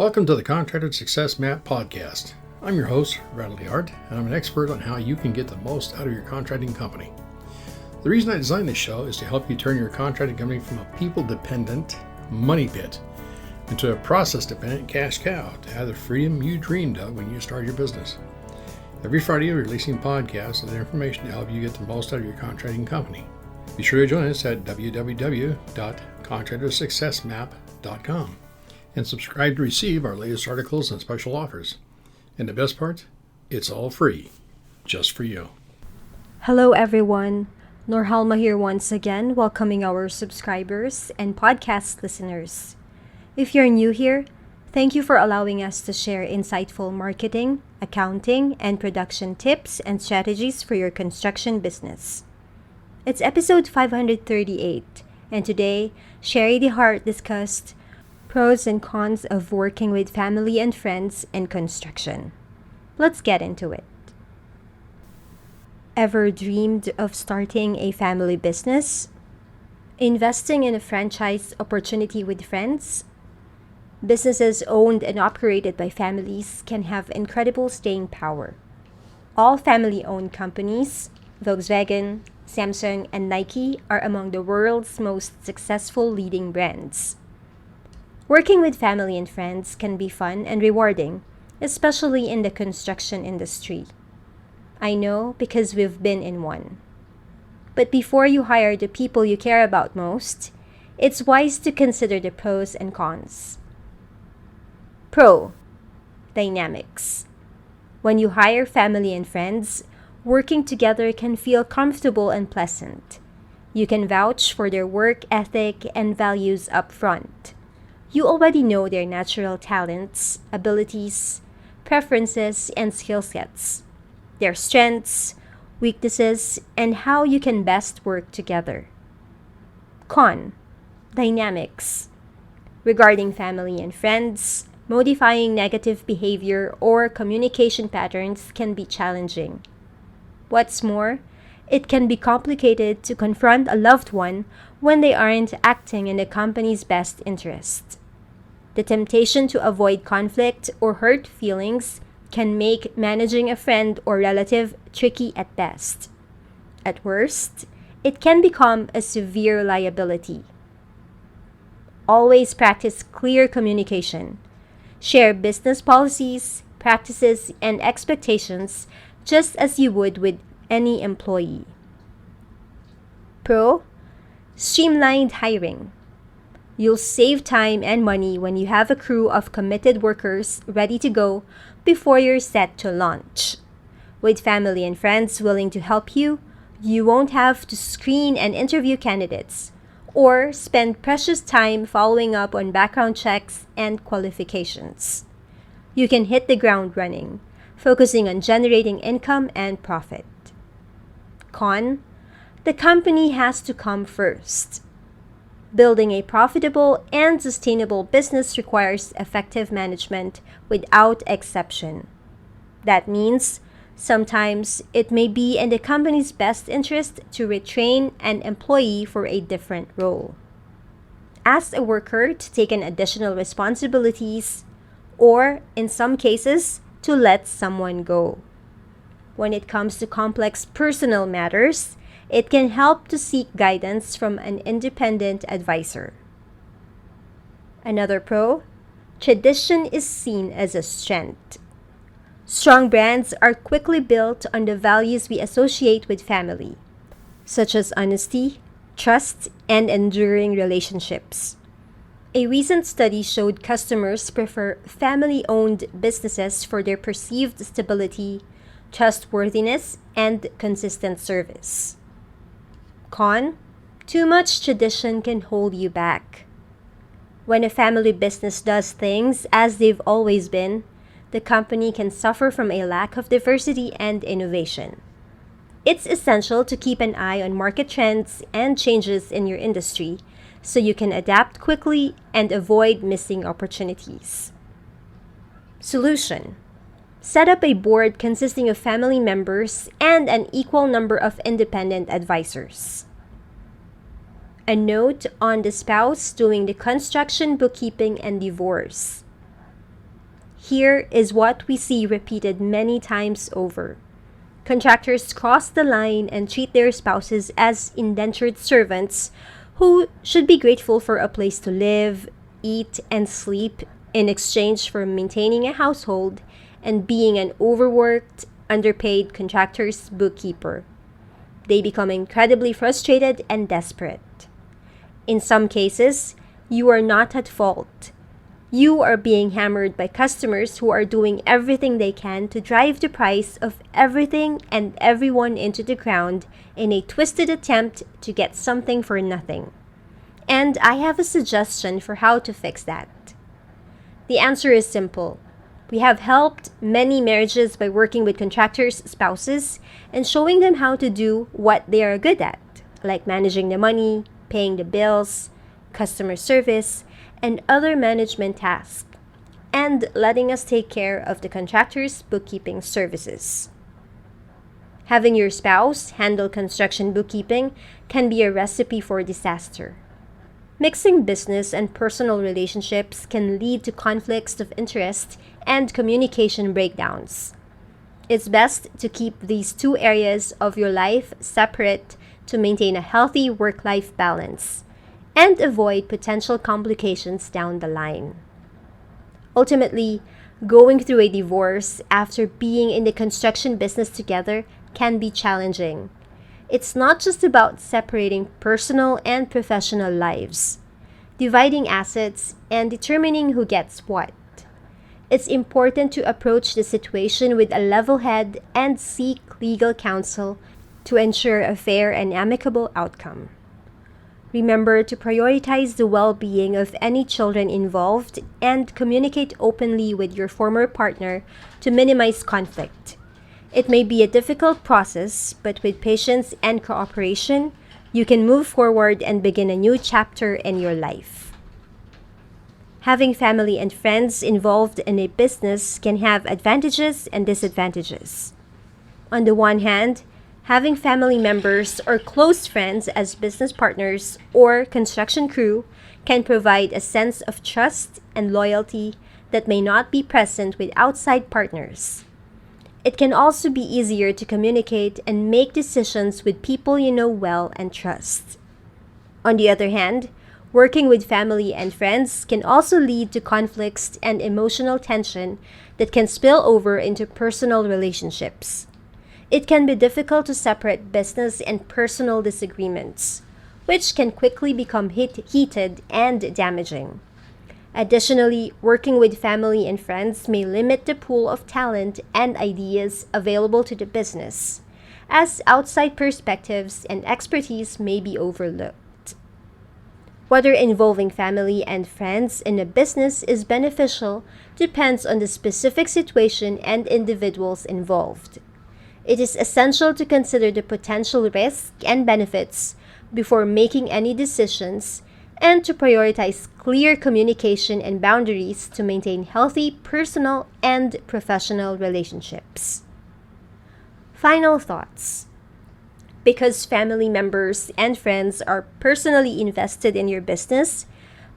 Welcome to the Contractor Success Map podcast. I'm your host, Bradley Hart, and I'm an expert on how you can get the most out of your contracting company. The reason I designed this show is to help you turn your contracting company from a people-dependent money pit into a process-dependent cash cow to have the freedom you dreamed of when you started your business. Every Friday, we're releasing podcasts with information to help you get the most out of your contracting company. Be sure to join us at www.contractorsuccessmap.com. and subscribe to receive our latest articles and special offers. And the best part, it's all free, just for you. Hello everyone, Norhalma here once again, welcoming our subscribers and podcast listeners. If you're new here, thank you for allowing us to share insightful marketing, accounting, and production tips and strategies for your construction business. It's episode 538, and today, Sherry DeHart discussed pros and cons of working with family and friends in construction. Let's get into it. Ever dreamed of starting a family business? Investing in a franchise opportunity with friends? Businesses owned and operated by families can have incredible staying power. All family-owned companies, Volkswagen, Samsung, and Nike, are among the world's most successful leading brands. Working with family and friends can be fun and rewarding, especially in the construction industry. I know because we've been in one. But before you hire the people you care about most, it's wise to consider the pros and cons. Pro: dynamics. When you hire family and friends, working together can feel comfortable and pleasant. You can vouch for their work ethic and values upfront. You already know their natural talents, abilities, preferences, and skill sets, their strengths, weaknesses, and how you can best work together. Con: dynamics. Regarding family and friends, modifying negative behavior or communication patterns can be challenging. What's more, it can be complicated to confront a loved one when they aren't acting in the company's best interest. The temptation to avoid conflict or hurt feelings can make managing a friend or relative tricky at best. At worst, it can become a severe liability. Always practice clear communication. Share business policies, practices, and expectations just as you would with any employee. Pro: streamlined hiring. You'll save time and money when you have a crew of committed workers ready to go before you're set to launch. With family and friends willing to help you, you won't have to screen and interview candidates or spend precious time following up on background checks and qualifications. You can hit the ground running, focusing on generating income and profit. Con: the company has to come first. Building a profitable and sustainable business requires effective management without exception. That means sometimes it may be in the company's best interest to retrain an employee for a different role. Ask a worker to take on additional responsibilities, or in some cases, to let someone go. When it comes to complex personal matters, it can help to seek guidance from an independent advisor. Another pro: tradition is seen as a strength. Strong brands are quickly built on the values we associate with family, such as honesty, trust, and enduring relationships. A recent study showed customers prefer family-owned businesses for their perceived stability, trustworthiness, and consistent service. Con: too much tradition can hold you back. When a family business does things as they've always been, the company can suffer from a lack of diversity and innovation. It's essential to keep an eye on market trends and changes in your industry so you can adapt quickly and avoid missing opportunities. Solution: set up a board consisting of family members and an equal number of independent advisors. A note on the spouse doing the construction, bookkeeping, and divorce. Here is what we see repeated many times over. Contractors cross the line and treat their spouses as indentured servants who should be grateful for a place to live, eat, and sleep in exchange for maintaining a household and being an overworked, underpaid contractor's bookkeeper. They become incredibly frustrated and desperate. In some cases, you are not at fault. You are being hammered by customers who are doing everything they can to drive the price of everything and everyone into the ground in a twisted attempt to get something for nothing. And I have a suggestion for how to fix that. The answer is simple. We have helped many marriages by working with contractors' spouses and showing them how to do what they are good at, like managing the money, paying the bills, customer service, and other management tasks, and letting us take care of the contractor's bookkeeping services. Having your spouse handle construction bookkeeping can be a recipe for disaster. Mixing business and personal relationships can lead to conflicts of interest and communication breakdowns. It's best to keep these two areas of your life separate to maintain a healthy work-life balance and avoid potential complications down the line. Ultimately, going through a divorce after being in the construction business together can be challenging. It's not just about separating personal and professional lives, dividing assets, and determining who gets what. It's important to approach the situation with a level head and seek legal counsel to ensure a fair and amicable outcome. Remember to prioritize the well-being of any children involved and communicate openly with your former partner to minimize conflict. It may be a difficult process, but with patience and cooperation, you can move forward and begin a new chapter in your life. Having family and friends involved in a business can have advantages and disadvantages. On the one hand, having family members or close friends as business partners or construction crew can provide a sense of trust and loyalty that may not be present with outside partners. It can also be easier to communicate and make decisions with people you know well and trust. On the other hand, working with family and friends can also lead to conflicts and emotional tension that can spill over into personal relationships. It can be difficult to separate business and personal disagreements, which can quickly become heated and damaging. Additionally, working with family and friends may limit the pool of talent and ideas available to the business, as outside perspectives and expertise may be overlooked. Whether involving family and friends in a business is beneficial depends on the specific situation and individuals involved. It is essential to consider the potential risks and benefits before making any decisions and to prioritize clear communication and boundaries to maintain healthy personal and professional relationships. Final thoughts. Because family members and friends are personally invested in your business,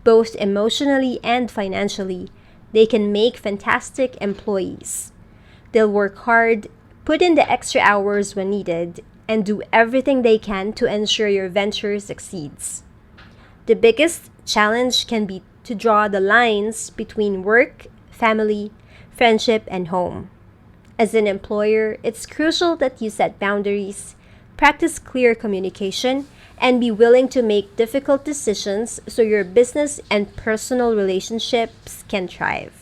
both emotionally and financially, they can make fantastic employees. They'll work hard, put in the extra hours when needed, and do everything they can to ensure your venture succeeds. The biggest challenge can be to draw the lines between work, family, friendship, and home. As an employer, it's crucial that you set boundaries, practice clear communication, and be willing to make difficult decisions so your business and personal relationships can thrive.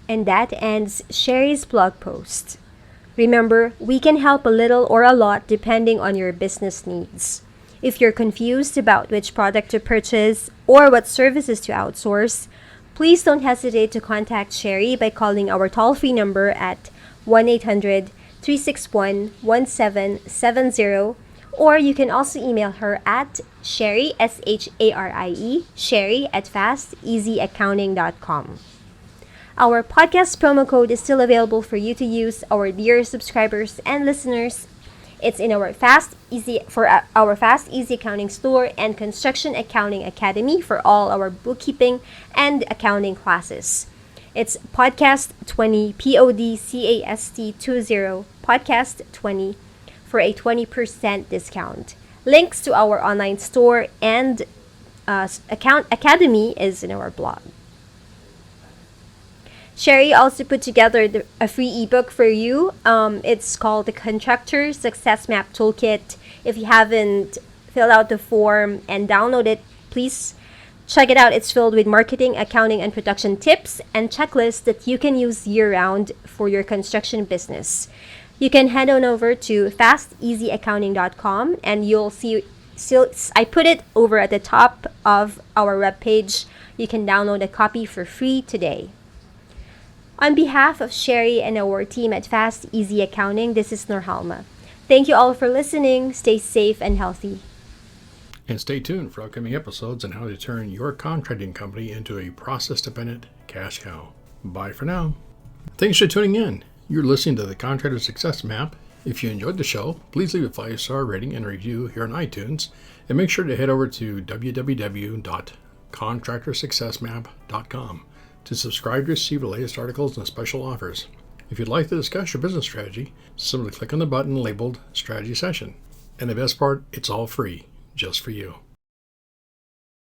And that ends Sherry's blog post. Remember, we can help a little or a lot depending on your business needs. If you're confused about which product to purchase or what services to outsource, please don't hesitate to contact Sherry by calling our toll-free number at 1-800-361-1770, or you can also email her at Sherry, S-H-A-R-I-E, Sherry at fasteasyaccounting.com. Our podcast promo code is still available for you to use, our dear subscribers and listeners. It's in our Fast Easy for our Fast Easy Accounting store and Construction Accounting Academy for all our bookkeeping and accounting classes. It's Podcast 20, PODCAST 20, Podcast 20 for a 20% discount. Links to our online store and account academy is in our blog. Sherry also put together a free ebook for you. It's called the Contractor Success Map Toolkit. If you haven't filled out the form and download it, please check it out. It's filled with marketing, accounting, and production tips and checklists that you can use year-round for your construction business. You can head on over to fasteasyaccounting.com and you'll see, I put it over at the top of our webpage. You can download a copy for free today. On behalf of Sherry and our team at Fast Easy Accounting, this is Norhalma. Thank you all for listening. Stay safe and healthy. And stay tuned for upcoming episodes on how to turn your contracting company into a process-dependent cash cow. Bye for now. Thanks for tuning in. You're listening to the Contractor Success Map. If you enjoyed the show, please leave a 5-star rating and review here on iTunes. And make sure to head over to www.contractorsuccessmap.com to subscribe to receive the latest articles and special offers. If you'd like to discuss your business strategy, simply click on the button labeled Strategy Session. And the best part, it's all free, just for you.